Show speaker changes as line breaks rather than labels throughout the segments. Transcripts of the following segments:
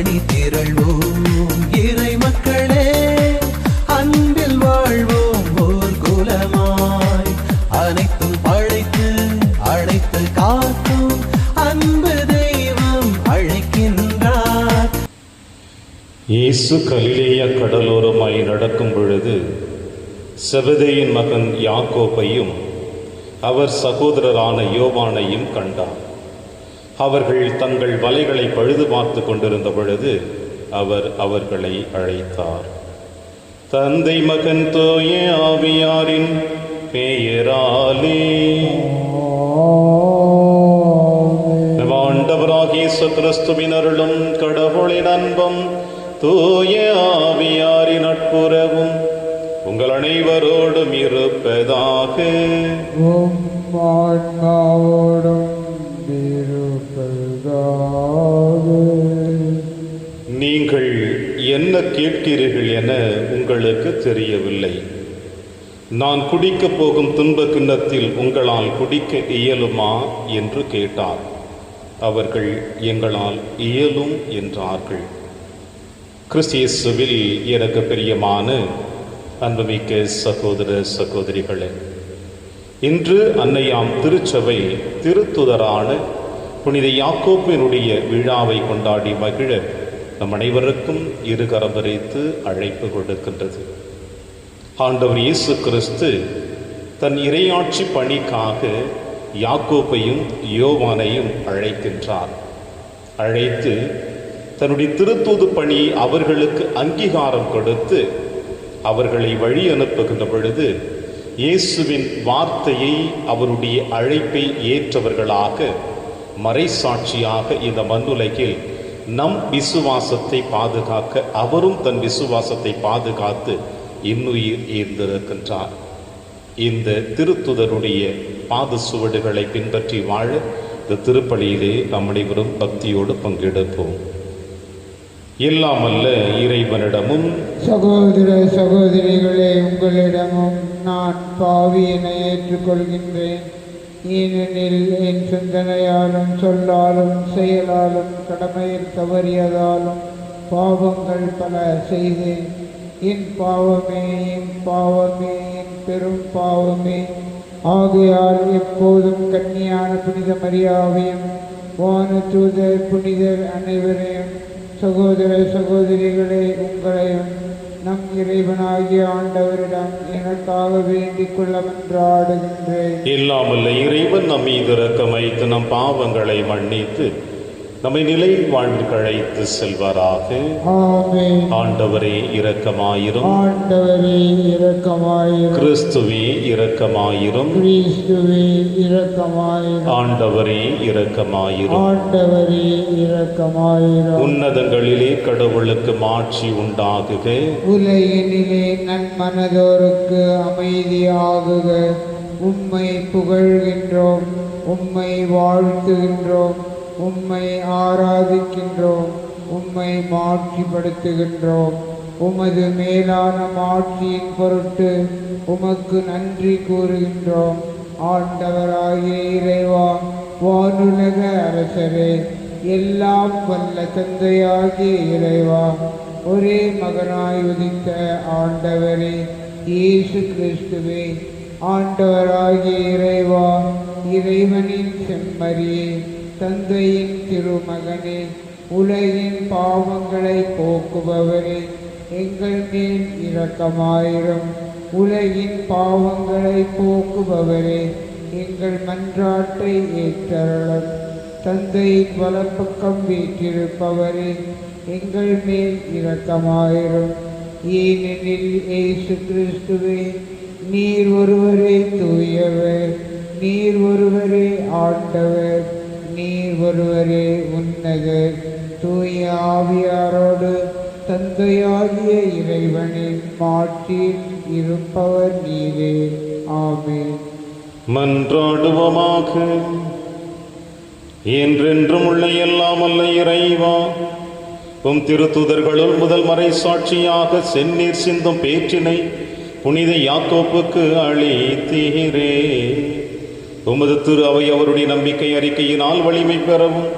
அணி திரள்வோம் இறை மக்களே, அன்பில் வாழ்வோம் ஓர் குலமாய். அனைத்தும் படைத்து அழைத்து காக்கும் அன்பு தெய்வம் அழைக்கின்றார்.
இயேசு கலிலேய கடலோரமாய் நடக்கும் பொழுது செபதேயின் மகன் யாக்கோபையும் அவர் சகோதரரான யோவானையும் கண்டார். அவர்கள் தங்கள் வலைகளை பழுது பார்த்து கொண்டிருந்த பொழுது அவர் அவர்களை அழைத்தார். தந்தை மகன் தூய ஆவியாரின் பெயராலே ஆண்டவராகிய இயேசு கிறிஸ்துவின் அருளும் கடவுளின் அன்பும் தூய ஆவியாரின் நட்புறவும் உங்கள் அனைவரோடும் இருப்பதாக. நீங்கள் என்ன கேட்கிறீர்கள் என உங்களுக்கு தெரியவில்லை. நான் குடிக்கப் போகும் துன்ப கிண்ணத்தில் உங்களால் குடிக்க இயலுமா என்று கேட்டார். அவர்கள் எங்களால் இயலும் என்றார்கள். கிறிஸ்து இயேசுவில் எனக்கு பிரியமான அன்புமிக்க சகோதர சகோதரிகளே, இன்று அன்னையாம் திருச்சபை திருத்துதரான புனித யாக்கோபினுடைய விழாவை கொண்டாடி மகிழ நம் அனைவருக்கும் இருகரம் விரித்து அழைப்பு கொடுக்கின்றது. ஆண்டவர் இயேசு கிறிஸ்து தன் இறையாட்சி பணிக்காக யாக்கோபையும் யோவானையும் அழைக்கின்றார். அழைத்து தன்னுடைய திருத்தூது பணி அவர்களுக்கு அங்கீகாரம் கொடுத்து அவர்களை வழி அனுப்புகின்ற பொழுது இயேசுவின் வார்த்தையை, அவருடைய அழைப்பை ஏற்றவர்களாக மறைசாட்சியாக இந்த மண்ணுலகில் நம் விசுவாசத்தை பாதுகாக்க அவரும் தன் விசுவாசத்தை பாதுகாத்து இன்னுயிர் ஈர்ந்திருக்கின்றார். இந்த திருத்துதருடைய பாத சுவடுகளை பின்பற்றி வாழ இந்த திருப்பலியிலே நம் அனைவரும் பக்தியோடு பங்கெடுப்போம். எல்லாமல்ல இறைவனிடமும்
சகோதர சகோதரிகளே, உங்களிடமும் நான் பாவியினை ஏற்றுக்கொள்கின்றேன். ஏனெனில் என் சிந்தனையாலும் சொல்லாலும் செயலாலும் கடமையில் தவறியதாலும் பாவங்கள் பல செய்தேன். என் பாவமே, என் பாவமே, என் பெரும் பாவமே. ஆகையால் எப்போதும் கன்னியான புனித மரியாவையும் வானதூதர் புனிதர் அனைவரையும் சகோதர சகோதரிகளே உங்களையும் நம் இறைவனாகிய ஆண்டவரிடம் எனக்காக வேண்டிக் கொள்ள மன்றாடுகின்றேன்.
இல்லாமல்ல இறைவன் நம் மீது இரக்கம் வைத்து நம் பாவங்களை மன்னித்து நம்மை நிலை வாழ்வுக்கு அழைத்து செல்வாராக.
ஆமென்.
ஆண்டவரே இரக்கமாயிரும்.
ஆண்டவரே இரக்கமாயிரும்.
கிறிஸ்துவே இரக்கமாயிரும்.
கிறிஸ்துவே இரக்கமாயிரும்.
ஆண்டவரே இரக்கமாயிரும்.
ஆண்டவரே இரக்கமாயிரும்.
உன்னதங்களிலே கடவுளுக்கு மாட்சி உண்டாகுக.
உலகினிலே நன்மனதோருக்கு அமைதியாகுக. உம்மை புகழ்கின்றோம், உம்மை வாழ்த்துகின்றோம், உம்மை ஆராதிக்கின்றோம், உம்மை மாட்சிப்படுத்துகின்றோம். உமது மேலான மாட்சியின் பொருட்டு உமக்கு நன்றி கூறுகின்றோம். ஆண்டவராகிய இறைவா, வானுலக அரசரே, எல்லாம் வல்ல தந்தையாகிய இறைவா, ஒரே மகனாய் உதித்த ஆண்டவரே இயேசு கிறிஸ்துவே, ஆண்டவராகிய இறைவா, இறைவனின் செம்மறியே, தந்தையின் திருமகனே, உலகின் பாவங்களை போக்குபவரே, எங்கள் மேல் இரக்கமாயிரும். உலகின் பாவங்களை போக்குபவரே, எங்கள் மன்றாட்டை ஏற்றருளும். தந்தையின் வலப்பக்கம் வீற்றிருப்பவரே, எங்கள் மேல் இரக்கமாயிரும். ஏனெனில் இயேசு கிறிஸ்துவே, நீர் ஒருவரே தூயவர், நீர் ஒருவரே ஆண்டவர், நீர் ஒருவரே உன்னதர். தூய ஆவியாரோடு தந்தையாகிய இறைவனின் மாட்சியில் இருப்பவர் நீரே. ஆமென்.
மன்றாடுவோமாக. என்றென்றும் உள்ள எல்லாம் அல்ல இறைவா, உம் திருத்துதர்களுள் முதல் மறை சாட்சியாக செந்நீர் சிந்தும் பேற்றினை புனித யாக்கோப்புக்கு அளித்தீரே. உமது திரு அவை அவருடைய நம்பிக்கை அறிக்கையினால் வலிமை பெறவும்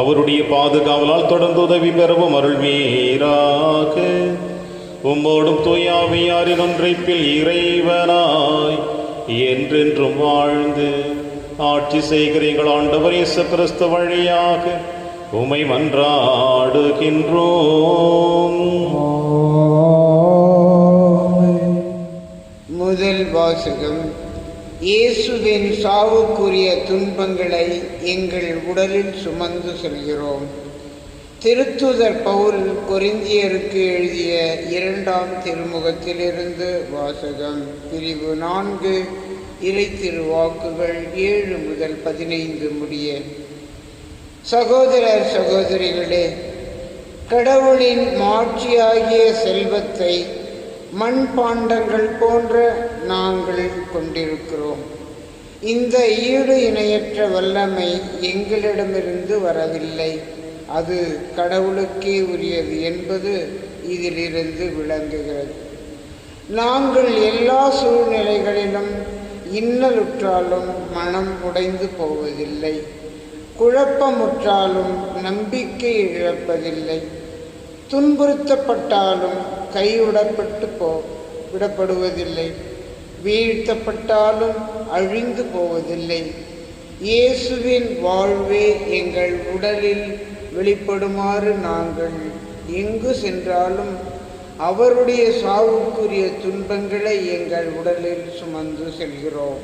அவருடைய பாதுகாவலால் தொடர்ந்து உதவி பெறவும் அருள்வீராக. உம்மோடும் தூயாவியாரின் ஒன்றைப்பில் இறைவனாய் என்றென்றும் வாழ்ந்து ஆட்சி செய்கிற எங்கள் ஆண்டவர் இயேசு கிறிஸ்து வழியாக உம்மை மன்றாடுகின்றோம்.
முதல் வாசகம். இயேசுவின் சாவுக்குரிய துன்பங்களை எங்கள் உடலில் சுமந்து செல்கிறோம். திருத்தூதர் பவுல் கொரிந்தியருக்கு எழுதிய 2ஆம் திருமுகத்திலிருந்து வாசகம். பிரிவு 4 இறை திருவாக்குகள் 7 முதல் 15 முடிய. சகோதரர் சகோதரிகளே, கடவுளின் மாட்சியாகிய செல்வத்தை மண்பாண்டங்கள் போன்ற நாங்கள் கொண்டிருக்கிறோம். இந்த ஈடு இணையற்ற வல்லமை எங்களிடமிருந்து வரவில்லை, அது கடவுளுக்கே உரியது என்பது இதிலிருந்து விளங்குகிறது. நாங்கள் எல்லா சூழ்நிலைகளிலும் இன்னலுற்றாலும் மனம் உடைந்து போவதில்லை, குழப்பமுற்றாலும் நம்பிக்கை இழப்பதில்லை, துன்புறுத்தப்பட்டாலும் விடப்படுவதில்லை, வீழ்த்தப்பட்டாலும் அழிந்து போவதில்லை. இயேசுவின் வாழ்வே எங்கள் உடலில் வெளிப்படுமாறு நாங்கள் எங்கு சென்றாலும் அவருடைய சாவுக்குரிய துன்பங்களை எங்கள் உடலில் சுமந்து செல்கிறோம்.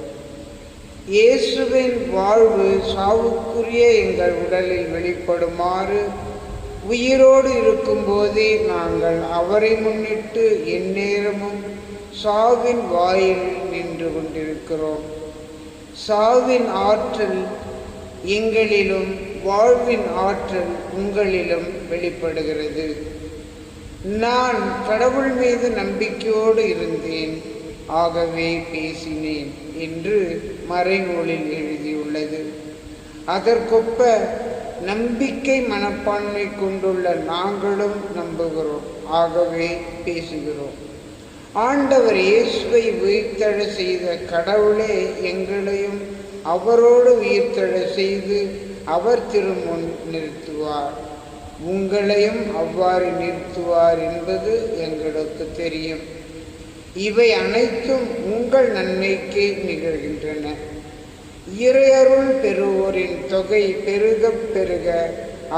இயேசுவின் வாழ்வு சாவுக்குரிய எங்கள் உடலில் வெளிப்படுமாறு உயிரோடு இருக்கும்போதே நாங்கள் அவரை முன்னிட்டு எந்நேரமும் சாவின் வாயில் நின்று கொண்டிருக்கிறோம். சாவின் ஆற்றல் எங்களிலும் வாழ்வின் ஆற்றல் உங்களிலும் வெளிப்படுகிறது. நான் கடவுள் மீது நம்பிக்கையோடு இருந்தேன், ஆகவே பேசினேன் என்று மறைநூலில் எழுதியுள்ளது. அதற்கொப்ப நம்பிக்கை மனப்பான்மை கொண்டுள்ள நாங்களும் நம்புகிறோம், ஆகவே பேசுகிறோம். ஆண்டவர் இயேசுவை உயிர்த்தெழ செய்த கடவுளே எங்களையும் அவரோடு உயிர்த்தெழ செய்து அவர் திருமுன் நிறுத்துவார், உங்களையும் அவ்வாறு நிறுத்துவார் என்பது எங்களுக்கு தெரியும். இவை அனைத்தும் உங்கள் நன்மைக்கே நிகழ்கின்றன. இறையருள் பெறுவோரின் தொகை பெருக பெருக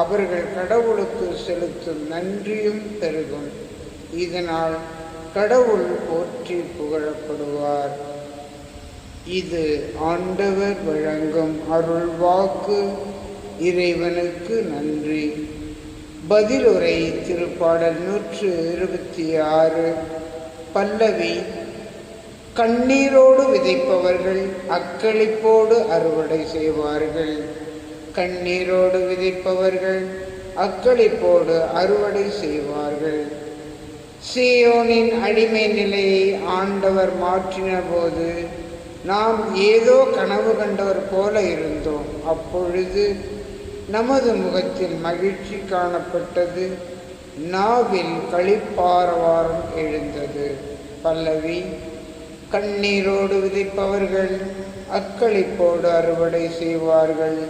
அவர்கள் கடவுளுக்கு செலுத்தும் நன்றியும் பெருகும். இதனால் கடவுள் போற்றி புகழப்படுவார். இது ஆண்டவர் வழங்கும் அருள் வாக்கு. இறைவனுக்கு நன்றி. பதிலுரை. திருப்பாடல் 126. பல்லவி. கண்ணீரோடு விதைப்பவர்கள் அக்களிப்போடு அறுவடை செய்வார்கள். கண்ணீரோடு விதைப்பவர்கள் அக்களிப்போடு அறுவடை செய்வார்கள். சீயோனின் அடிமை நிலையை ஆண்டவர் மாற்றின போது நாம் ஏதோ கனவு கண்டவர் போல இருந்தோம். அப்பொழுது நமது முகத்தில் மகிழ்ச்சி காணப்பட்டது, நாவில் களிப்பாரவாரம் எழுந்தது. பல்லவி. கண்ணீரோடு விதைப்பவர்கள் அக்களிப்போடு அறுவடை செய்வார்கள்.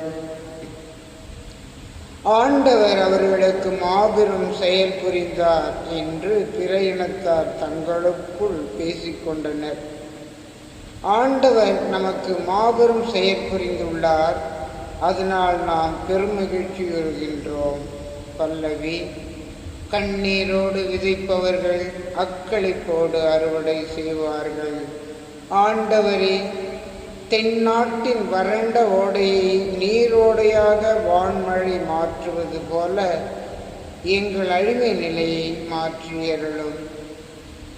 ஆண்டவர் அவர்களுக்கு மாபெரும் செயல் புரிந்தார் என்று பிற இனத்தார் தங்களுக்குள் பேசிக்கொண்டனர். ஆண்டவர் நமக்கு மாபெரும் செயல் புரிந்துள்ளார், அதனால் நாம் பெருமகிழ்ச்சி வருகின்றோம். பல்லவி. கண்ணீரோடு விதைப்பவர்கள் அக்களிப்போடு அறுவடை செய்வார்கள். ஆண்டவரே, தென்னாட்டின் வறண்ட ஓடையை நீரோடையாக வான்மழை மாற்றுவது போல எங்கள் அழிமை நிலையை மாற்றியருளும்.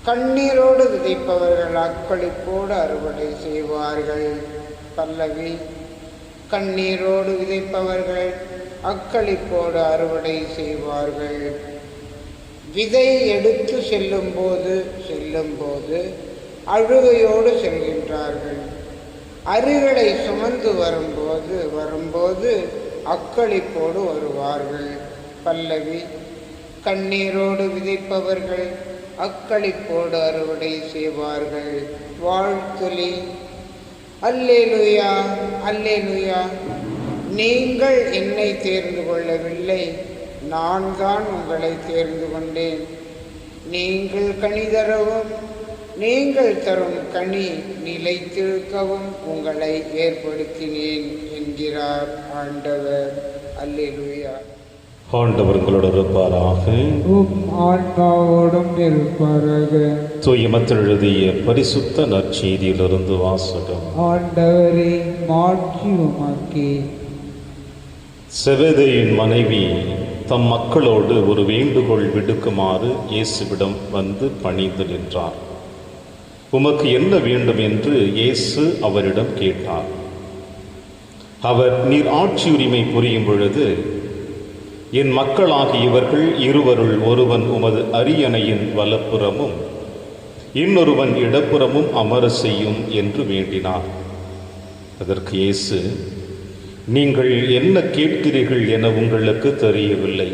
கண்ணீரோடு விதைப்பவர்கள் அக்களிப்போடு அறுவடை செய்வார்கள். பல்லவி. கண்ணீரோடு விதைப்பவர்கள் அக்களிப்போடு அறுவடை செய்வார்கள். விதை எடுத்து செல்லும்போது அழுகையோடு செல்கின்றார்கள். அரிகளை சுமந்து வரும்போது அக்களிப்போடு வருவார்கள். பல்லவி. கண்ணீரோடு விதைப்பவர்கள் அக்களிப்போடு அறுவடை செய்வார்கள். வாழ்த்துளி. அல்லேலூயா, அல்லேலூயா. நீங்கள் என்னை தேர்ந்து கொள்ளவில்லை, நான் தான் உங்களை தேர்ந்து கொண்டேன். நீங்கள் கனி தரவும் நீங்கள் தரும் கனி நிலைத்திருக்கவும் உங்களை ஏற்படுத்தினேன் என்கிறார் ஆண்டவர். அல்லேலூயா.
ஆண்டவர் உங்களோடு இருப்பாராக.
ஆன்மாவோடும் இருப்பாராக.
தூய மத்தேயு எழுதிய பரிசுத்த நற்செய்தியிலிருந்து வாசகம்.
ஆண்டவரே மாட்சி உமக்கே.
செபெதேயுவின் மனைவி தம் மக்களோடு ஒரு வேண்டுகோள் விடுக்குமாறு இயேசுவிடம் வந்து பணிந்து நின்றார். உமக்கு என்ன வேண்டும் என்று இயேசு அவரிடம் கேட்டார். அவர், நீர் ஆட்சி உரிமை புரியும் பொழுது என் மக்களாகிய இவர்கள் இருவருள் ஒருவன் உமது அரியணையின் வலப்புறமும் இன்னொருவன் இடப்புறமும் அமர செய்யும் என்று வேண்டினார். அதற்கு இயேசு, நீங்கள் என்ன கேட்கிறீர்கள் என உங்களுக்கு தெரியவில்லை.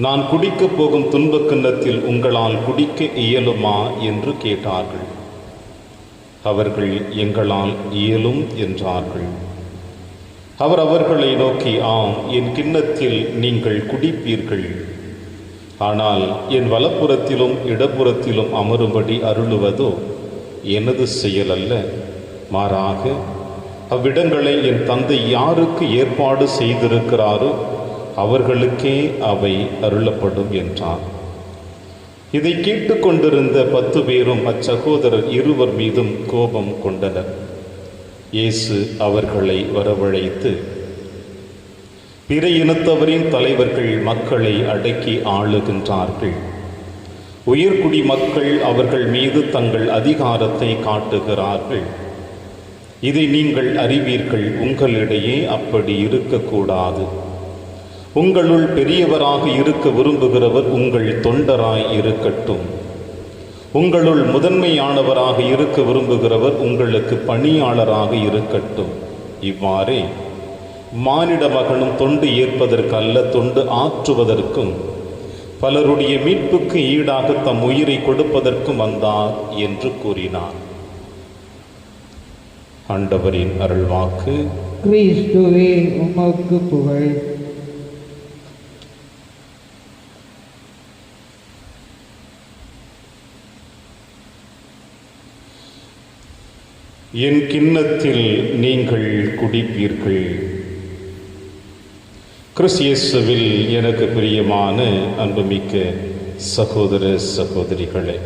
நான் குடிக்கப் போகும் துன்பக் கிண்ணத்தில் உங்களால் குடிக்க இயலுமா என்று கேட்டார்கள். அவர்கள், எங்களால் இயலும் என்றார்கள். அவர் அவர்களை நோக்கி, ஆம், என் கிண்ணத்தில் நீங்கள் குடிப்பீர்கள். ஆனால் என் வலப்புறத்திலும் இடப்புறத்திலும் அமரும்படி அருளுவதோ எனது செயல் அல்ல, மாறாக அவ்விடங்களை என் தந்தை யாருக்கு ஏற்பாடு செய்திருக்கிறாரோ அவர்களுக்கே அவை அருளப்படும் என்றார். இதை கேட்டுக்கொண்டிருந்த 10 பேரும் அச்சகோதரர் இருவர் மீதும் கோபம் கொண்டனர். இயேசு அவர்களை வரவழைத்து, பிற இனத்தவரின் தலைவர்கள் மக்களை அடக்கி ஆளுகின்றார்கள். உயர்குடி மக்கள் அவர்கள் மீது தங்கள் அதிகாரத்தை காட்டுகிறார்கள். இதை நீங்கள் அறிவீர்கள். உங்களிடையே அப்படி இருக்கக்கூடாது. உங்களுள் பெரியவராக இருக்க விரும்புகிறவர் உங்கள் தொண்டராய் இருக்கட்டும். உங்களுள் முதன்மையானவராக இருக்க விரும்புகிறவர் உங்களுக்கு பணியாளராக இருக்கட்டும். இவ்வாறே மானிட மகனும் தொண்டு ஏற்பதற்கல்ல, தொண்டு ஆற்றுவதற்கும் பலருடைய மீட்புக்கு ஈடாக தம் உயிரை கொடுப்பதற்கும் வந்தார் என்று கூறினார். ஆண்டவரின் அருள்வாக்கு.
கிறிஸ்துவே உமக்கு புகழ்.
என் கிண்ணத்தில் நீங்கள் குடிப்பீர்கள். கிறிஸ்து இயேசுவில் எனக்கு பிரியமான அன்புமிக்க சகோதர சகோதரிகளே,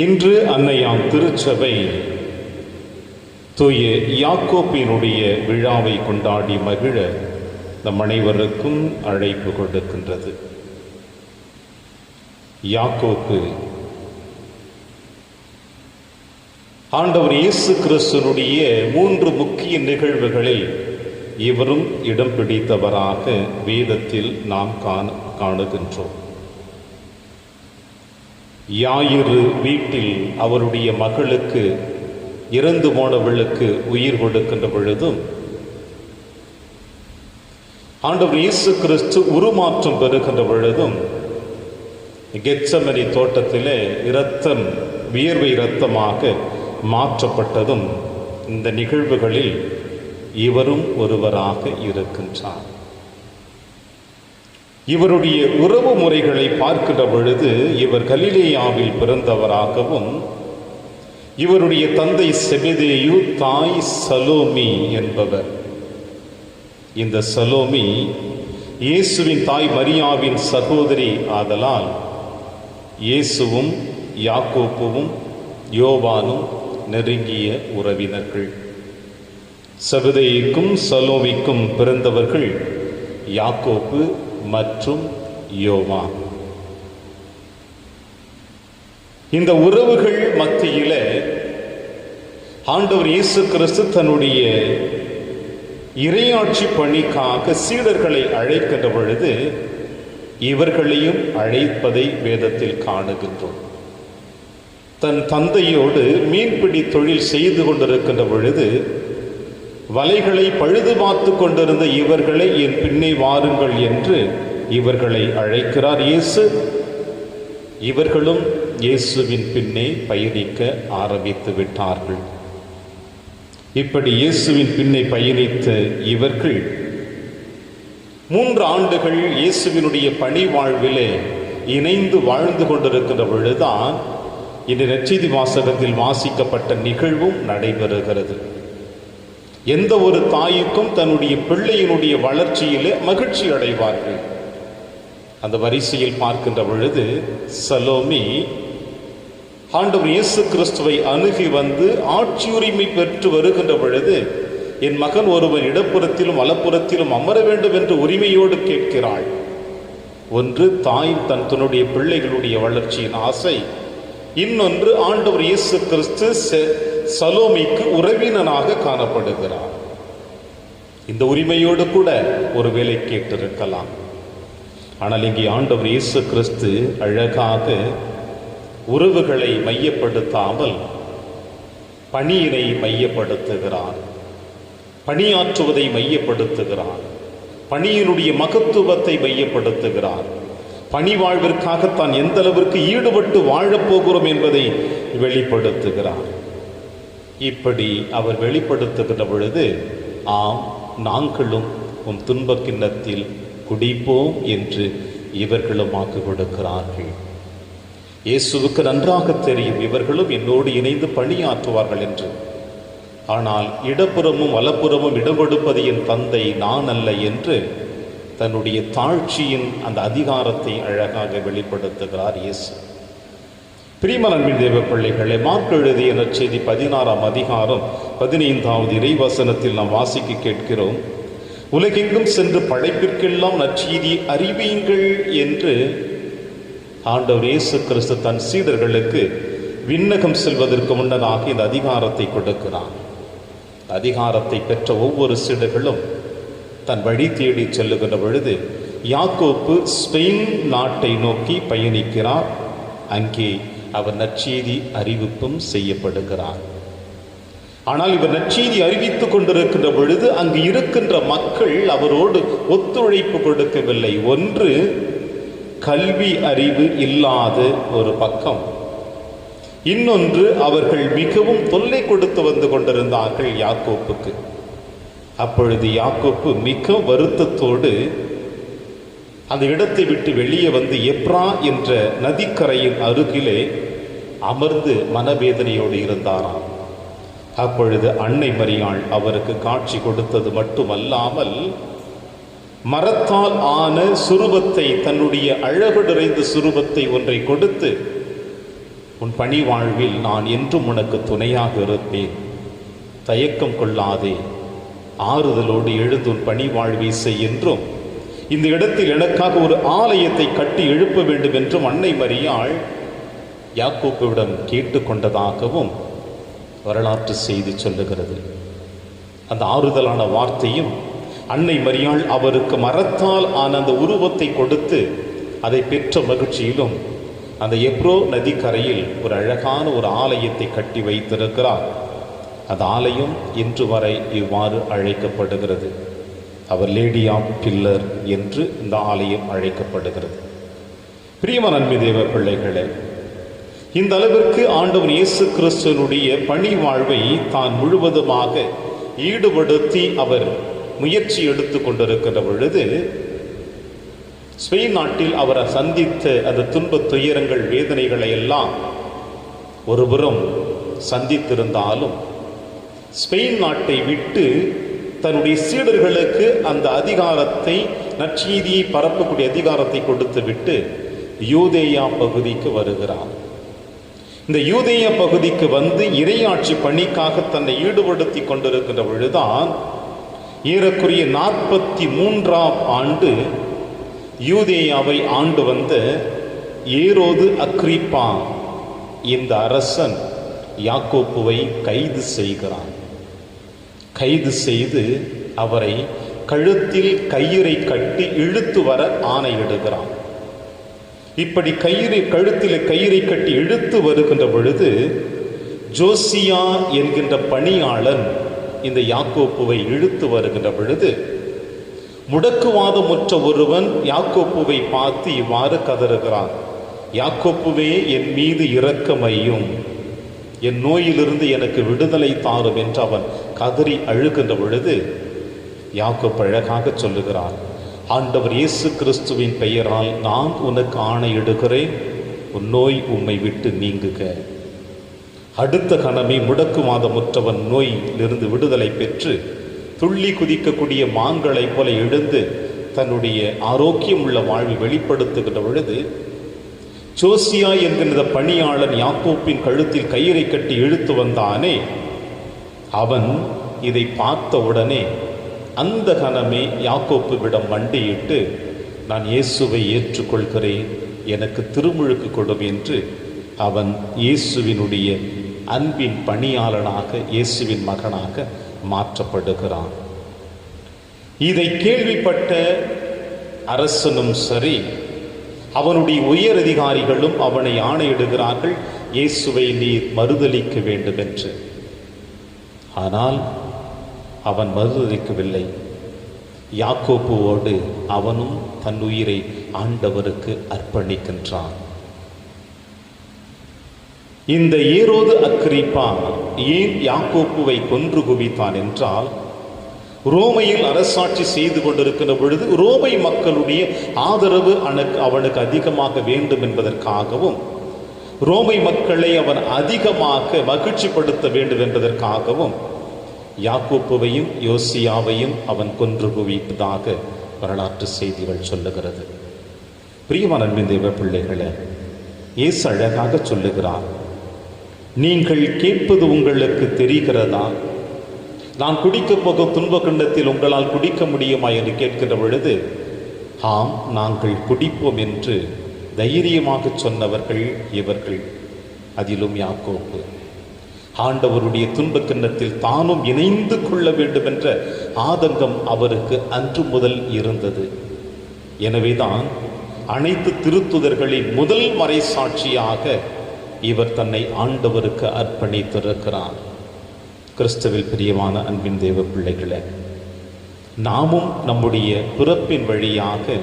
இன்று அன்னையாம் திருச்சபை தூய யாக்கோப்பினுடைய விழாவை கொண்டாடி மகிழ நம் அனைவருக்கும் அழைப்பு கொடுக்கின்றது. யாக்கோப்பு ஆண்டவர் இயேசு கிறிஸ்துனுடைய 3 முக்கிய நிகழ்வுகளில் இவரும் இடம் பிடித்தவராக வேதத்தில் நாம் காணுகின்றோம். யாயிறு வீட்டில் அவருடைய மகளுக்கு, இறந்து போனவளுக்கு உயிர் கொடுக்கின்ற பொழுதும் ஆண்டவர் இயேசு கிறிஸ்து உருமாற்றம் பெறுகின்ற பொழுதும் கெத்சமனி தோட்டத்திலே இரத்தம், வியர்வை இரத்தமாக மாற்றப்பட்டதும் இந்த நிகழ்வுகளில் இவரும் ஒருவராக இருக்கின்றார். இவருடைய உறவு முறைகளை பார்க்கின்ற பொழுது இவர் கலிலேயாவில் பிறந்தவராகவும், இவருடைய தந்தை செபெதேயு, தாய் சலோமி என்பவர். இந்த சலோமி இயேசுவின் தாய் மரியாவின் சகோதரி ஆதலால் இயேசுவும் யாக்கோப்புவும் யோவானும் நெருங்கிய உறவினர்கள். செபெதேயுக்கும் சலோமிக்கும் பிறந்தவர்கள் யாக்கோப்பு மற்றும் யோவான். இந்த உறவுகள் மத்தியில ஆண்டவர் இயேசு கிறிஸ்து தன்னுடைய இறையாட்சி பணிக்காக சீடர்களை அழைக்கின்ற பொழுது இவர்களையும் அழைப்பதை வேதத்தில் காணுகின்றோம். தன் தந்தையோடு மீன்பிடி தொழில் செய்து கொண்டிருக்கின்ற பொழுது வலைகளை பழுது பார்த்து கொண்டிருந்த இவர்களை என் பின்னே வாருங்கள் என்று இவர்களை அழைக்கிறார் இயேசு. இவர்களும் இயேசுவின் பின்னே பயணிக்க ஆரம்பித்து விட்டார்கள். இப்படி இயேசுவின் பின்னே பயணித்த இவர்கள் 3 ஆண்டுகள் இயேசுவினுடைய பணி வாழ்விலே இணைந்து வாழ்ந்து கொண்டிருக்கின்ற பொழுதுதான் இந்த நற்செய்தி வாசகத்தில் வாசிக்கப்பட்ட நிகழ்வும் நடைபெறுகிறது. எந்த ஒரு தாய்க்கும் தன்னுடைய பிள்ளையினுடைய வளர்ச்சியிலே மகிழ்ச்சி அடைவார்கள். அந்த வரிசையில் பார்க்கின்ற பொழுது சலோமி ஆண்டவர் இயேசு கிறிஸ்துவை அணுகி வந்து ஆட்சியுரிமை பெற்று வருகின்ற பொழுது, என் மகன் ஒருவன் இடப்புறத்திலும் வலப்புறத்திலும் அமர வேண்டும் என்று உரிமையோடு கேட்கிறாள். ஒன்று தாய் தன்னுடைய பிள்ளைகளுடைய வளர்ச்சியின் ஆசை, இன்னொன்று ஆண்டவர் இயேசு கிறிஸ்து சலோமிக்கு உறவினனாக காணப்படுகிறார். இந்த உரிமையோடு கூட ஒருவேளை கேட்டிருக்கலாம். ஆனால் இங்கே ஆண்டவர் இயேசு கிறிஸ்து அழகாக உறவுகளை மையப்படுத்தாமல் பணியினை மையப்படுத்துகிறார், பணியாற்றுவதை மையப்படுத்துகிறார், பணியினுடைய மகத்துவத்தை மையப்படுத்துகிறார், பணி வாழ்விற்காக தான் எந்த அளவிற்கு ஈடுபட்டு வாழப்போகிறோம் என்பதை வெளிப்படுத்துகிறார். இப்படி அவர் வெளிப்படுத்துகின்ற பொழுது, ஆம் நாங்களும் உம் துன்பக் கிண்ணத்தில் குடிப்போம் என்று இவர்களும் வாக்கு கொடுக்கிறார்கள். இயேசுவுக்கு நன்றாக தெரியும் இவர்களும் என்னோடு இணைந்து பணியாற்றுவார்கள் என்று. ஆனால் இடப்புறமும் வலப்புறமும் இடம் கொடுப்பது என் தந்தை, நான் அல்ல என்று தன்னுடைய தாழ்ச்சியின் அந்த அதிகாரத்தை அழகாக வெளிப்படுத்துகிறார் இயேசு. பிரியமான அன்பின் தேவ பிள்ளைகளே, மார்க்கு எழுதிய நற்செய்தி 16ஆம் அதிகாரம் 15வது இறைவசனத்தில் நாம் வாசிக்க கேட்கிறோம், உலகெங்கும் சென்று படைப்பிற்கெல்லாம் நற்செய்தி அறிவியுங்கள் என்று ஆண்டவர் இயேசு கிறிஸ்து தன் சீடர்களுக்கு விண்ணகம் செல்வதற்கு முன்னதாக இந்த அதிகாரத்தை கொடுக்கிறார். அதிகாரத்தை பெற்ற ஒவ்வொரு சீடர்களும் தன் வழி தேடி செல்லுகின்ற பொழுது யாக்கோப்பு ஸ்பெயின் நாட்டை நோக்கி பயணிக்கிறார். அங்கே அவர் நற்செய்தி அறிவிப்பும் செய்யப்படுகிறார். ஆனால் இவர் நற்செய்தி அறிவித்துக் கொண்டிருக்கின்ற பொழுது அங்கு இருக்கின்ற மக்கள் அவரோடு ஒத்துழைப்பு கொடுக்கவில்லை. ஒன்று, கல்வி அறிவு இல்லாத ஒரு பக்கம், இன்னொன்று அவர்கள் மிகவும் தொல்லை கொடுத்து வந்து கொண்டிருந்தார்கள் யாக்கோப்புக்கு. அப்பொழுது யாக்கோப்பு மிக வருத்தத்தோடு அந்த இடத்தை விட்டு வெளியே வந்து எப்ரா என்ற நதிக்கரையின் அருகிலே அமர்ந்து மனவேதனையோடு இருந்தாராம். அப்பொழுது அன்னை மரியாள் அவருக்கு காட்சி கொடுத்தது மட்டுமல்லாமல் மரத்தால் ஆன சுரூபத்தை, தன்னுடைய அழகு நிறைந்த சுரூபத்தை ஒன்றை கொடுத்து, உன் பணி வாழ்வில் நான் என்றும் உனக்கு துணையாக இருப்பேன், தயக்கம் கொள்ளாதே, ஆறுதலோடு எழுந்து உன் பணி வாழ்வை செய் என்றும், இந்த இடத்தில் எனக்காக ஒரு ஆலயத்தை கட்டி எழுப்ப வேண்டும் என்றும் அன்னை மரியாள் யாக்கோப்புவிடம் கேட்டுக்கொண்டதாகவும் வரலாற்று செய்தி சொல்லுகிறது. அந்த ஆறுதலான வார்த்தையும் அன்னை மரியாள் அவருக்கு மரத்தால் ஆன அந்த உருவத்தை கொடுத்து அதை பெற்ற மகிழ்ச்சியிலும் அந்த எப்ரோ நதிக்கரையில் ஒரு அழகான ஒரு ஆலயத்தை கட்டி வைத்திருக்கிறார். அந்த ஆலயம் இன்று வரை இவ்வாறு அழைக்கப்படுகிறது. அவர் லேடி ஆஃப் பில்லர் என்று இந்த ஆலயம் அழைக்கப்படுகிறது. பிரியமான அன்பு தேவ பிள்ளைகளே, இந்த அளவிற்கு ஆண்டவர் இயேசு கிறிஸ்துவனுடைய பணி வாழ்வை தான் முழுவதுமாக ஈடுபடுத்தி அவர் முயற்சி எடுத்து கொண்டிருக்கின்ற பொழுது, ஸ்பெயின் நாட்டில் அவர் சந்தித்த அந்த துன்ப துயரங்கள், வேதனைகளை எல்லாம் ஒருபுறம் சந்தித்திருந்தாலும் ஸ்பெயின் நாட்டை விட்டு தன்னுடைய சீடர்களுக்கு அந்த அதிகாரத்தை, நற்செய்தியை பரப்பக்கூடிய அதிகாரத்தை கொடுத்து விட்டு யூதேயா பகுதிக்கு வருகிறார். இந்த யூதேயா பகுதிக்கு வந்து இறையாட்சி பணிக்காக தன்னை ஈடுபடுத்தி கொண்டிருக்கின்ற பொழுதுதான் ஏறக்குறைய 43ஆம் ஆண்டு யூதேயாவை ஆண்டு வந்த ஏரோது அக்ரிப்பா இந்த அரசன் யாக்கோப்புவை கைது செய்கிறான். கைது செய்து அவரை கழுத்தில் கயிறை கட்டி இழுத்து வர ஆணையிடுகிறான். இப்படி கழுத்தில் கயிறை கட்டி இழுத்து வருகின்ற பொழுது ஜோசியா என்கின்ற பணியாளன் இந்த யாக்கோப்புவை இழுத்து வருகின்ற பொழுது முடக்குவாதமுற்ற ஒருவன் யாக்கோப்புவை பார்த்து இவ்வாறு கதறுகிறான், யாக்கோப்புவே என் மீது இரக்கமையும், என் நோயிலிருந்து எனக்கு விடுதலை தாரும் என்று அவன் கதறி அழுகின்ற பொழுது யாக்கோப்பு அழகாக சொல்லுகிறார், ஆண்டவர் இயேசு கிறிஸ்துவின் பெயரால் நான் உனக்கு ஆணையிடுகிறேன், உன் நோய் உம்மை விட்டு நீங்குக. அடுத்த கணமே முடக்குவாதமுற்றவன் நோயிலிருந்து விடுதலை பெற்று துள்ளி குதிக்கக்கூடிய மான்களைப் போல எழுந்து தன்னுடைய ஆரோக்கியம் உள்ள வாழ்வை வெளிப்படுத்துகின்ற பொழுது ஜோசியா என்கின்ற பணியாளன் யாக்கோப்பின் கழுத்தில் கயிறை கட்டி இழுத்து வந்தானே, அவன் இதை பார்த்த உடனே அந்த கணமே யாக்கோப்புவிடம் மண்டியிட்டு, நான் இயேசுவை ஏற்றுக்கொள்கிறேன், எனக்கு திருமுழுக்கு கொடும் என்று அவன் இயேசுவினுடைய அன்பின் பணியாளனாக, இயேசுவின் மகனாக மாற்றப்படுகிறான். இதை கேள்விப்பட்ட அரசனும் சரி, அவனுடைய உயர் அதிகாரிகளும் அவனை ஆணையிடுகிறார்கள், இயேசுவை நீர் மறுதலிக்க வேண்டும் என்று. ஆனால் அவன் மறுதலிக்கவில்லை. யாக்கோப்புவோடு அவனும் தன் உயிரை ஆண்டவருக்கு அர்ப்பணிக்கின்றான். இந்த ஏரோது அக்கிரிப்பா ஏன் யாக்கோப்புவை கொன்று குவித்தான் என்றால், ரோமையில் அரசாட்சி செய்து கொண்டிருக்கின்ற பொழுது ரோமை மக்களுடைய ஆதரவு அவனுக்கு அதிகமாக வேண்டும் என்பதற்காகவும், ரோமை மக்களை அவன் அதிகமாக மகிழ்ச்சிப்படுத்த வேண்டும் என்பதற்காகவும் யாக்கோப்புவையும் யோசியாவையும் அவன் கொன்று குவிப்பதாக வரலாற்று செய்திகள் சொல்லுகிறது. பிரியமான அன்பின் தேவ பிள்ளைகளே, இயேசு அழகாக சொல்லுகிறார், நீங்கள் கேட்பது உங்களுக்கு தெரிகிறதா? நான் குடிக்கப் போகும் துன்ப கிண்ணத்தில் உங்களால் குடிக்க முடியுமா என்று கேட்கின்ற பொழுது, ஆம் நாங்கள் குடிப்போம் என்று தைரியமாக சொன்னவர்கள் இவர்கள். அதிலும் யாக்கோப்பு ஆண்டவருடைய துன்ப கிண்ணத்தில் தானும் இணைந்து கொள்ள வேண்டும் என்ற ஆதங்கம் அவருக்கு அன்று முதல் இருந்தது. எனவேதான் அனைத்து திருத்துதர்களின் முதல் மறைசாட்சியாக இவர் தன்னை ஆண்டவருக்கு அர்ப்பணித்திருக்கிறார். கிறிஸ்துவில் பிரியமான அன்பின் தேவ பிள்ளைகளே, நாமும் நம்முடைய பிறப்பின் வழியாக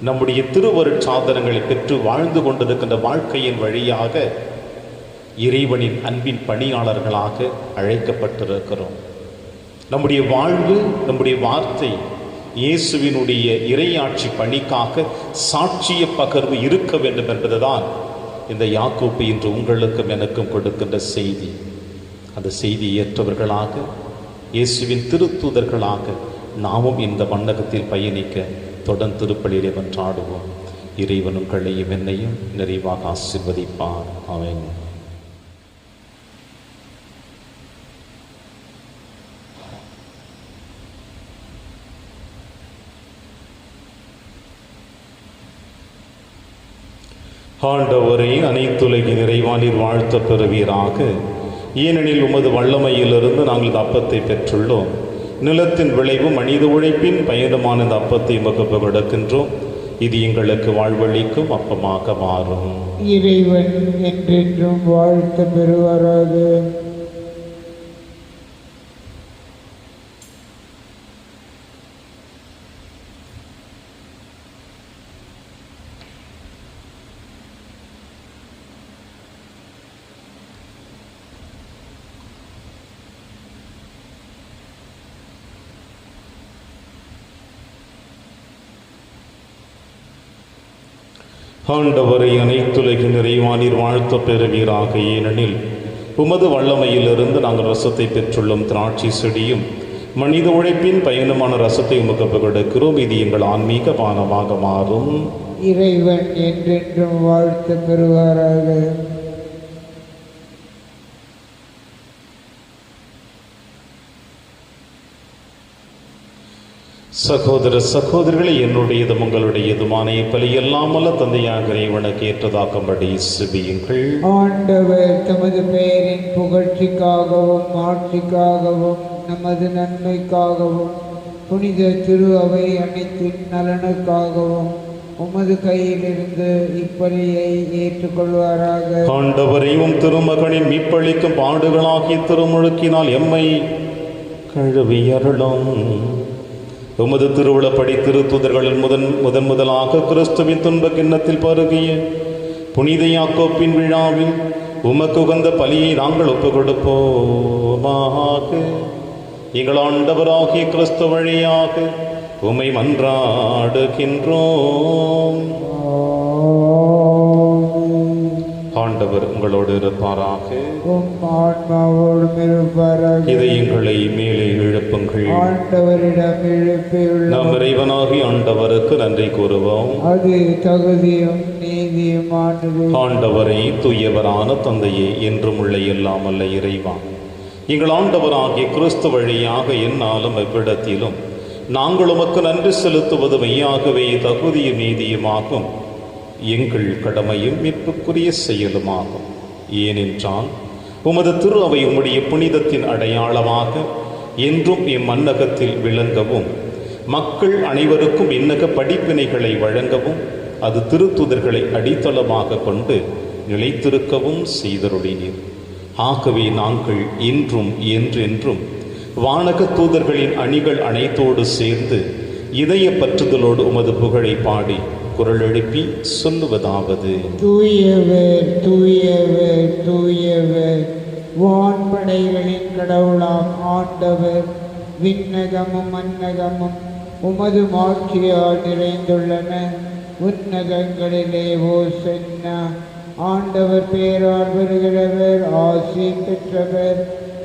நம்முடைய திருவருட்சாதனங்களை பெற்று வாழ்ந்து கொண்டிருக்கின்ற வாழ்க்கையின் வழியாக இறைவனின் அன்பின் பணியாளர்களாக அழைக்கப்பட்டிருக்கிறோம். நம்முடைய வாழ்வு, நம்முடைய வார்த்தை இயேசுவினுடைய இறையாட்சி பணிக்காக சாட்சிய பகர்வு இருக்க வேண்டும் என்பதுதான் இந்த யாக்கோப்பு இன்று உங்களுக்கும் எனக்கும் கொடுக்கின்ற செய்தி. அந்த செய்தியை ஏற்றவர்களாக, இயேசுவின் திருத்தூதர்களாக நாமும் இந்த மண்ணகத்தில் பயணிக்க தொடர்ந்து திருப்பலியிலே மன்றாடுவோம். இறைவன் உங்களையும் என்னையும் நிறைவாக ஆசீர்வதிப்பார். ஆமென். ஆண்டவரே, அனைத்துலகின் இறைவானில் வாழ்த்த பெறுவீராக. ஏனெனில் உமது வல்லமையிலிருந்து நாங்கள் இந்த அப்பத்தை பெற்றுள்ளோம். நிலத்தின் விளைவு மனித உழைப்பின் பயணமான இந்த அப்பத்தை உமக்கு கொடுக்கின்றோம். இது எங்களுக்கு வாழ்வளிக்கும் அப்பமாக மாறும்.
இறைவன் என்றென்றும் வாழ்த்த பெறுவாராக.
ஆண்டவரை, அனைத்துலகின் இறைவானில் வாழ்த்த பெறுவீராக. ஏனெனில் உமது வல்லமையிலிருந்து நாங்கள் ரசத்தை பெற்றுள்ளோம். திராட்சை செடியும் மனித உழைப்பின் பயணமான ரசத்தை உமக்கு கொடுக்கிறோம். இது எங்கள் ஆன்மீக பானமாக மாறும்.
இறைவன் என்றென்றும் வாழ்த்த பெறுவாராக.
சகோதர சகோதரிகளை, என்னுடையதும் உங்களுடையதுமான இப்பலி எல்லாமல்ல தந்தையாக இறைவனுக்கு ஏற்றதாக்கும்படி செபியுங்கள்.
ஆண்டவர் தமது பெயரின் புகழ்ச்சிக்காகவும் ஆட்சிக்காகவும் நமது நன்மைக்காகவும் புனித திரு அவை அனைத்தின் நலனுக்காகவும் உமது கையிலிருந்து இப்பலியை ஏற்றுக்கொள்வாராக.
ஆண்டவரையும் திருமகனின் மீட்பளிக்கும் பாடுகளாகிய திருமுழுக்கினால் எம்மை கழுவியருளும். உமது திருவிழப்படி திருத்தூதர்களில் முதலாக கிறிஸ்துவின் துன்ப கிண்ணத்தில் பருகிய புனித யாக்கோப்பின் விழாவில் உமக்கு உகந்த பலியை நாங்கள் ஒப்புக் கொடுப்போமாக. எங்கள் ஆண்டவராகிய கிறிஸ்து வழியாக உம்மை மன்றாடுகின்றோம். ஆண்டவர் உங்களோடு இருப்பாராக. இதயங்களை மேலே எழுப்புங்கள்.
ஆண்டவரிடம் எழுப்பியுள்ளோம்.
நம் இறைவனாகி ஆண்டவருக்கு நன்றி கூறுவோம்.
அது தகுதியும் நீதியுமானது.
ஆண்டவரை தூயவரான தந்தையே, என்றும் உள்ள எல்லாம் அல்ல இறைவா, எங்கள் ஆண்டவராகிய கிறிஸ்து வழியாக எந்நாளும் எவ்விடத்திலும் நாங்கள் உமக்கு நன்றி செலுத்துவது மெய்யாகவே தகுதியும் நீதியுமாகும், எங்கள் கடமையும் மீட்புக்குரிய செயலுமாகும். ஏனென்றால் உமது திரு அவை உம்முடைய புனிதத்தின் அடையாளமாக என்றும் இம்மன்னகத்தில் விளங்கவும், மக்கள் அனைவருக்கும் இன்னக படிப்பினைகளை வழங்கவும், அது திருத்துதர்களை அடித்தளமாக கொண்டு நிலைத்திருக்கவும் செய்தருளினீர். ஆகவே நாங்கள் இன்றும் என்றென்றும் வானக தூதர்களின் அணிகள் அனைத்தோடு சேர்ந்து இதய பற்றுதலோடு உமது புகழை பாடி குரல் எழுப்பி சொல்லுவதாவது:
தூயவர் தூயவர் தூயவர், வான்படைகளின் கடவுளாம் ஆண்டவர், விண்ணகமும் மன்னகமும் உமது மாட்சியால் நிறைந்துள்ளன. உன்னதங்களிலே ஓசன்னா. ஆண்டவர் பேரால் வருகிறவர், ஆசி பெற்றவர்,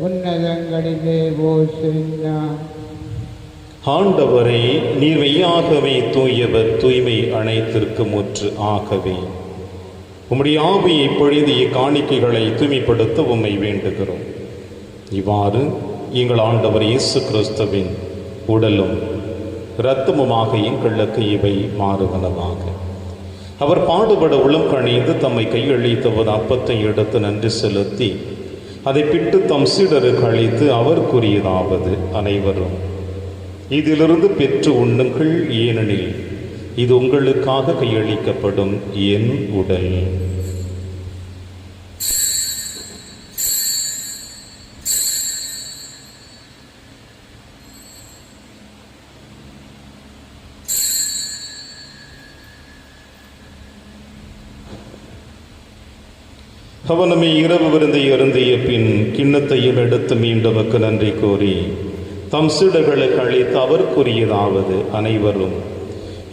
உன்னதங்களிலே ஓசன்னா.
ஆண்டவரே, நீர் மெய்யாகவே தூயவர், தூய்மை அனைத்திற்கு முற்று ஆகவே. உம்முடைய ஆவியை பொழிந்து இக்காணிக்கைகளை தூய்மைப்படுத்த உம்மை வேண்டுகிறோம். இவ்வாறு எங்கள் ஆண்டவர் இயேசு கிறிஸ்துவின் உடலும் இரத்தமுமாக எங்களுக்கு இவை மாறுவனவாக. அவர் பாடுபட உளம் கணிந்து தம்மை கையளித்தவது அப்பத்தை எடுத்து நன்றி செலுத்தி அதை பிட்டு தம் சீடருக்கு அளித்து அவர் கூறியதாவது: அனைவரும் இதிலிருந்து பெற்று உண்ணுங்கள், ஏனெனில் இது உங்களுக்காக கையளிக்கப்படும் என் உடல். அவனமே இரவு விருந்தை அருந்திய பின் கிண்ணத்தையும் எடுத்து மீண்டும் நன்றி கூறி தம் சீடர்களுக்கு அளித்து அவர் கூறியதாவது: அனைவரும்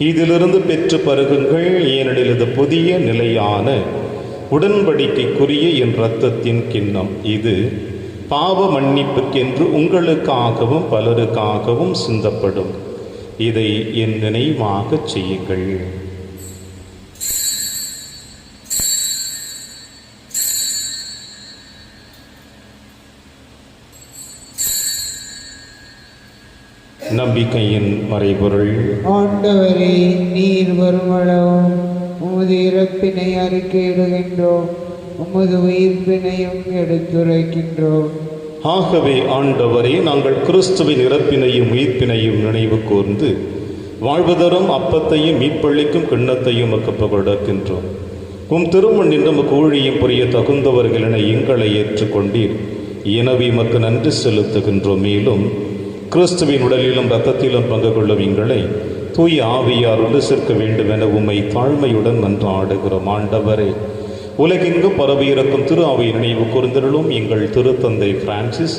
இதிலிருந்து பெற்று பருகுங்கள், ஏனெனில் இது புதிய நிலையான உடன்படிக்கைக்குரிய என் இரத்தத்தின் கிண்ணம். இது பாவ மன்னிப்புக்கென்று உங்களுக்காகவும் பலருக்காகவும் சிந்தப்படும். இதை என் நினைவாக செய்யுங்கள். நம்பிக்கையின் மறைபொருள்.
ஆண்டவரே, நீர் வருமளவும் உமது இறப்பினை அறிக்கையிடுகின்றோம், உமது உயிர்ப்பினையும் எடுத்துரைக்கின்றோம்.
ஆகவே ஆண்டவரே, நாங்கள் கிறிஸ்துவின் இறப்பினையும் உயிர்ப்பினையும் நினைவு கூர்ந்து வாழ்வுதரும் அப்பத்தையும் மீட்பளிக்கும் கிண்ணத்தையும் உமக்கு கொடுக்கின்றோம். உம் திருமண் நின்று உமக்கு ஊழியம் புரிய தகுந்தவர்கள் என எங்களை ஏற்றுக்கொண்டீர். எனவே உமக்கு நன்றி செலுத்துகின்றோம். மேலும் கிறிஸ்துவின் உடலிலும் இரத்தத்திலும் பங்கு கொள்ளும் எங்களை தூய ஆவியார் ஒன்று சேர்க்க வேண்டும் என உம்மை தாழ்மையுடன் மன்றாடுகிறோம். ஆண்டவரே, உலகெங்கும் பரவியிருக்கும் திரு ஆவியை நினைவு கூர்ந்தருளும். எங்கள் திருத்தந்தை பிரான்சிஸ்,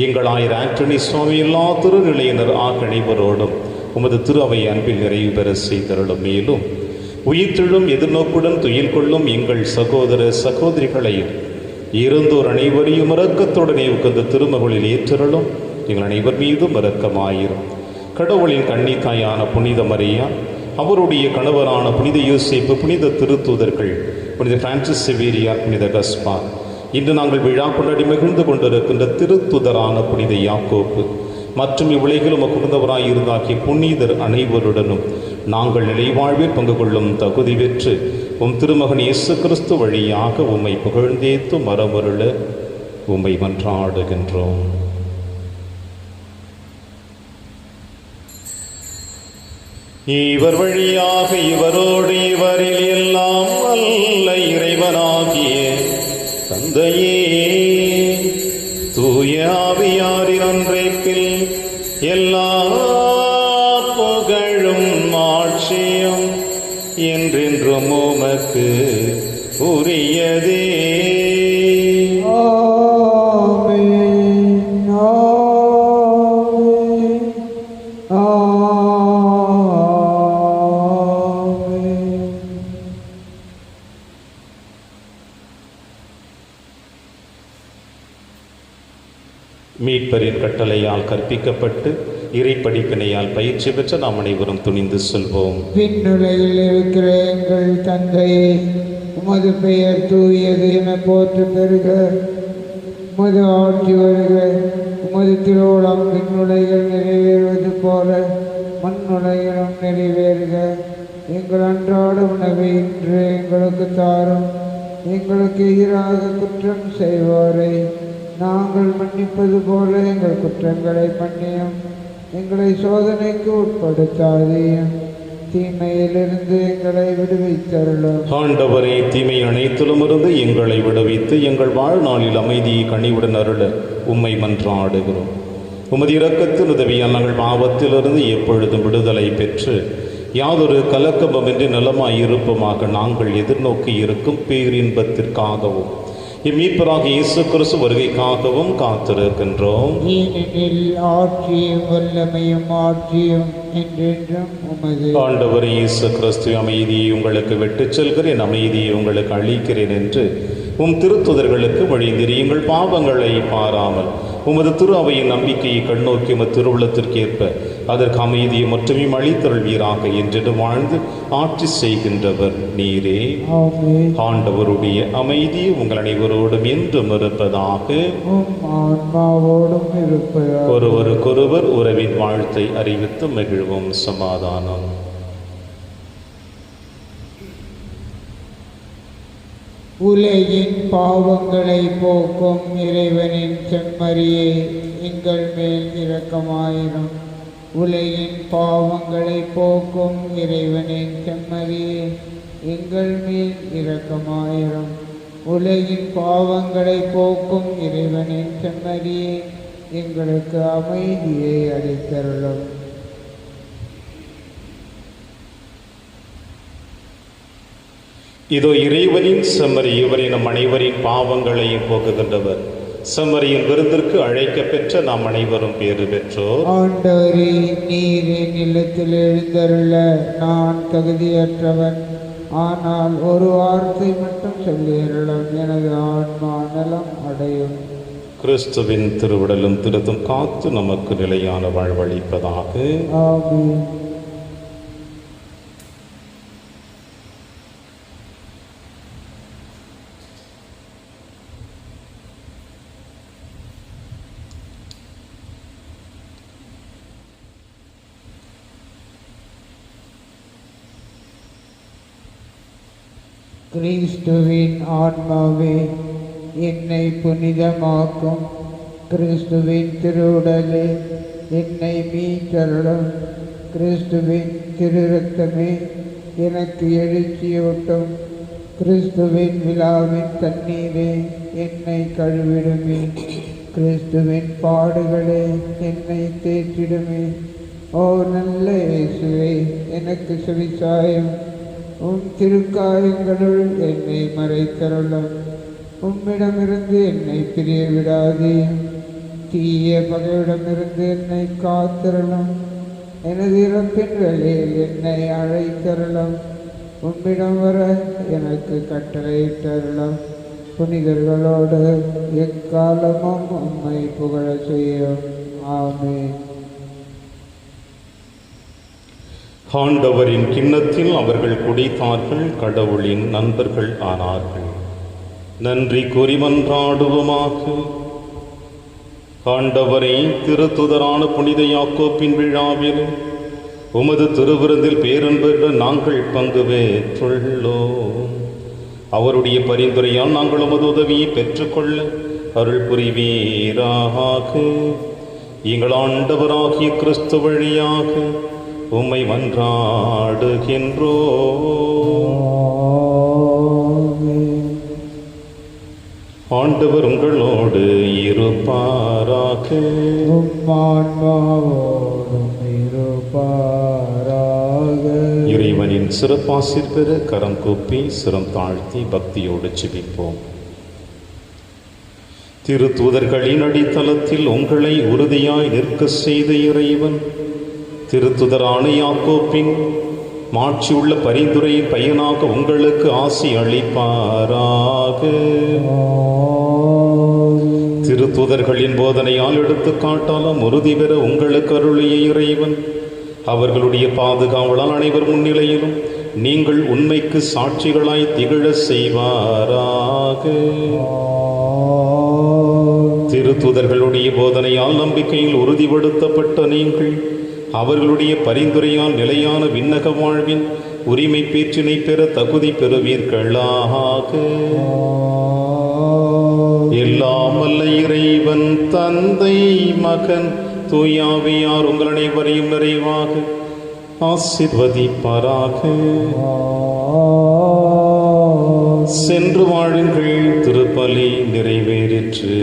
எங்கள் ஆயர் ஆண்டனி சுவாமி, எல்லா திருநிலையினர் அனைவரோடும் உமது திரு அவை அன்பில் நிறைவு பெற செய்தருளும். மேலும் உயிர்த்தெழும் எதிர்நோக்குடன் துயில் கொள்ளும் எங்கள் சகோதர சகோதரிகளையும் இருந்தோர் அனைவரையும் இரக்கத்தோடு நினைவுக்கு திருமகளில் ஏற்றருளும். எங்கள் அனைவர் மீதும் இரக்கமாயிரும். கடவுளின் கன்னித்தாயான புனித மரியா, அவருடைய கணவரான புனித யோசேப்பு, புனித திருத்தூதர்கள், புனித பிரான்சிஸ் செவேரியார், புனித கஸ்பார், இன்று நாங்கள் விழா கொண்டாடி மகிழ்ந்து கொண்டிருக்கின்ற திருத்துதரான புனித யாக்கோப்பு மற்றும் இவ்வுலகிலும் குழந்தவராய் இருந்தாகிய புனிதர் அனைவருடனும் நாங்கள் நிலைவாழ்வில் பங்கு கொள்ளும் தகுதி பெற்று உம் திருமகன் இயேசு கிறிஸ்து வழியாக உம்மை புகழ்ந்தேத்து மரமருள உம்மை மன்றாடுகின்றோம். இவர் வழியாக இவரோடு இவரில் எல்லாம் அல்ல இறைவனாகிய தந்தையே, தூய ஆவியாரின் ஒன்றைப்பில் எல்லா புகழும் ஆட்சியும் என்றென்றும் உமக்கு மீட்பரின் கட்டளையால் கற்பிக்கப்பட்டு இறைப்படிப்பினையால் பயிற்சி பெற்ற நாம் அனைவரும் துணிந்து செல்வோம்.
விண்ணுலகில் இருக்கிற எங்கள் தந்தையே, உமது பெயர் தூயது என போற்று பெறுக. உமது ஆட்சி வருக. உமது திருவுளம் விண்ணுலகில் நிறைவேறுவது போல மண்ணுலகிலும் நிறைவேறுக. எங்கள் அன்றாட உணவை இன்று எங்களுக்கு தாரும். எங்களுக்கு எதிராக குற்றம் செய்வோரை நாங்கள் மன்னிப்பது போல எங்கள் குற்றங்களை மன்னியும். எங்களை சோதனைக்கு உட்படுத்தாதேயும், தீமையிலிருந்து எங்களை விடுவித்தருளும்.
ஆண்டவரே, தீமை அனைத்திலும் இருந்து எங்களை விடுவித்து எங்கள் வாழ்நாளில் அமைதியை கனிவுடன் அருள உம்மை மன்றாடுகிறோம். உமது இரக்கத்தின் உதவியால் நாங்கள் பாவத்திலிருந்து எப்பொழுதும் விடுதலை பெற்று யாதொரு கலக்கமின்றி நலமாய் இருப்போமாக நாங்கள் எதிர்நோக்கி இருக்கும் பேரின்பத்திற்காகவும் இம்மீட்பராக இயேசு கிறிஸ்து வருகைக்காகவும் காத்திருக்கின்றோம்.
ஏனெனில் ஆட்சியும் வல்லமையும் ஆட்சியும் என்றென்றும் உமது.
ஆண்டவர் இயேசு கிறிஸ்து, அமைதியை உங்களுக்கு விட்டுச் செல்கிறேன், அமைதியை உங்களுக்கு அளிக்கிறேன் என்று உம் திருத்துதர்களுக்கு வழிந்திரியுங்கள். பாவங்களை பாராமல் உமது திரு அவையின் நம்பிக்கையை கண்ணோக்கி உமது திருவுள்ளத்திற்கேற்ப அதற்கு அமைதியை மட்டுமே அளித்தருள்வீராக என்று வாழ்ந்து ஆட்சி செய்கின்றவர் நீரே. ஆண்டவருடைய அமைதி உங்கள் அனைவரோடும் என்றும் இருப்பதாக. ஒருவருக்கொருவர் உறவின் வாழ்த்தை அறிவித்து மகிழ்வோம். சமாதானம்.
உலகின் பாவங்களை போக்கும் இறைவனின் செம்மறியே, எங்கள் மேல் இரக்கமாயிரும். உலகின் பாவங்களை போக்கும் இறைவனின் செம்மறியே, எங்கள் மேல் இரக்கமாயிரும். உலகின் பாவங்களை போக்கும் இறைவனின் செம்மறியே, எங்களுக்கு அமைதியை அளித்தருளும்.
இதோ இறைவனின் செம்மறி, இவரை நம் அனைவரின் பாவங்களையும் போக்குகின்றவர். செம்மறியின் விருந்திற்கு அழைக்க பெற்ற நாம் அனைவரும் பேறு பெற்றோர்.
ஆண்டவரே, நீர் என் இல்லத்தில் எழுந்தருள நான் தகுதியற்றவன். ஆனால் ஒரு வார்த்தை மட்டும் சொல்லியருளும், எனது ஆன்மா நலம் அடையும்.
கிறிஸ்துவின் திருவுடலும் திருத்தும் காத்து நமக்கு நிலையான வாழ்வளிப்பதாக.
ஆமென். கிறிஸ்துவின் ஆன்மாவே, என்னை புனிதமாக்கும். கிறிஸ்துவின் திருவுடலே, என்னை மீட்டருளும். கிறிஸ்துவின் திரு இரத்தமே, எனக்கு எழுச்சியூட்டும். கிறிஸ்துவின் விழாவின் தண்ணீரே, என்னை கழுவிடுமே. கிறிஸ்துவின் பாடுகளே, என்னை தேற்றிடுமே. ஓ நல்ல இயேசுவே, எனக்கு செவிசாயும். உம் திருக்காயங்களுள் என்னை மறைத்தருளும். உம்மிடமிருந்து என்னை பிரிய விடாதே. தீய பகையிடமிருந்து என்னை காத்தருளும். எனது இறப்பின் வேளையில் என்னை அழைத்தருளும். உம்மிடம் வர எனக்கு கட்டளையிட்டருளும். புனிதர்களோடு எக்காலமும் உம்மை புகழ செய்யும். ஆமென்.
ஆண்டவரின் கிண்ணத்தில் அவர்கள் குடித்தார்கள், கடவுளின் நண்பர்கள் ஆனார்கள். நன்றி கூறி மன்றாடுவோமாக. ஆண்டவரை, திருத்துதரான புனித யாக்கோப்பின் விழாவில் உமது திருவிருந்தில் பேரன்பெற்ற நாங்கள் பங்கு பெற்றுள்ளோம். அவருடைய பரிந்துரையால் நாங்கள் உமது உதவியை பெற்றுக்கொள்ள அருள் புரிவீராக. எங்கள் ஆண்டவராகிய கிறிஸ்து வழியாக உம்மை மன்றாடுகின்றோ. ஆண்டவர் உங்களோடு இருப்பாராக. இறைவனின் சிறப்பாசிர் பெற கரம் கூப்பி சிரம் தாழ்த்தி பக்தியோடு ஜெபிப்போம். திருத்தூதர்களின் அடித்தளத்தில் உங்களை உறுதியாய் நிற்க செய்த இறைவன் திருத்துதரான யாக்கோப்பின் மாட்சியுள்ள பரிந்துரையின் பயனாக உங்களுக்கு ஆசி அளிப்பாராக. திருத்தூதர்களின் போதனையால் எடுத்துக்காட்டாலும் உறுதி பெற உங்களுக்கு அருளிய இறைவன் அவர்களுடைய பாதுகாவலால் அனைவர் முன்னிலையிலும் நீங்கள் உண்மைக்கு சாட்சிகளாய் திகழ செய்வாராக. திருத்தூதர்களுடைய போதனையால் நம்பிக்கையில் உறுதிப்படுத்தப்பட்ட நீங்கள் அவர்களுடைய பரிந்துரையால் நிலையான விண்ணக வாழ்வின் உரிமை பேற்றினை பெற தகுதி பெறுவீர்களாக. எல்லாம் வல்ல இறைவன் தந்தை மகன் தூயாவியார் உங்கள் அனைவரையும் நிறைவாக ஆசீர்வதிப்பாராக. சென்று வாழுங்கள், திருப்பலி நிறைவேறிற்று.